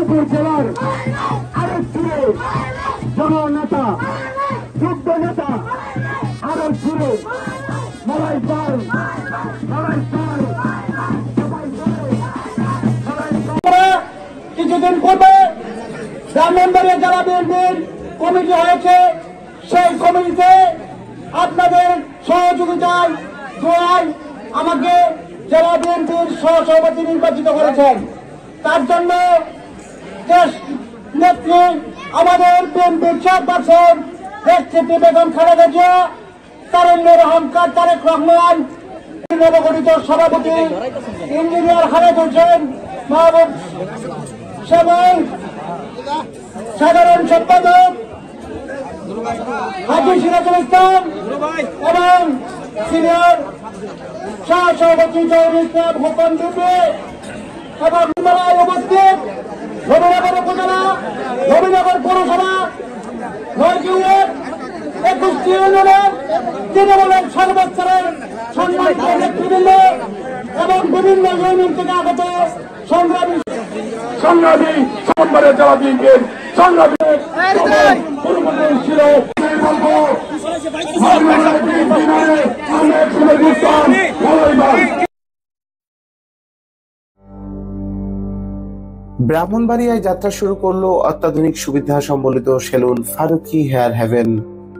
উপজেলার আরেক জুড়ে জননেতা যুদ্ধ নেতা আরেক জুড়ে লড়াই পাল কিছুদিন পূর্বে ব্রাহ্মণবাড়িয়া জেলা বিএনপির কমিটি হয়েছে। সেই কমিটিতে আপনাদের সহযোগিতায় দোয়ায় আমাকে জেলা বিএনপির সহসভাপতি নির্বাচিত করেছেন। তার জন্য দেশ নেত্রী আমাদের বিএনপির চেয়ারপারসন দেশনেত্রী বেগম খালেদা জিয়া, তারুণ্যের অহংকার তারেক রহমান, নবগঠিত সভাপতি ইঞ্জিনিয়ার খালেদ হোসেন মাহবুব এবং সাধারণ সম্পাদক হাজি সিরাজুল ইসলাম এবং সিনিয়র সহসভাপতি জহুরুল ইসলাম হোসেন দুবে এবং উপস্থিত নবীনগর উপজেলা, নবীনগর পৌরসভা, 9টি ওয়ার্ড, 21টি ইউনিয়নের তৃণমূলের সর্বস্তরের সম্মানিত নেতৃবৃন্দ এবং বিভিন্ন ইউনিয়ন থেকে আগত সংগ্রামী ব্রাহ্মণবাড়িয়া জেলা বিএনপির সংগ্রামী ছিল ব্রাহ্মণবাড়িয়ায় যাত্রা শুরু করলো অত্যাধুনিক সুবিধা সম্বলিত সেলুন ফারুকি হেয়ার হেভেন,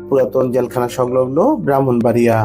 পুরাতন জেলখানা সংলগ্ন ব্রাহ্মণবাড়িয়া।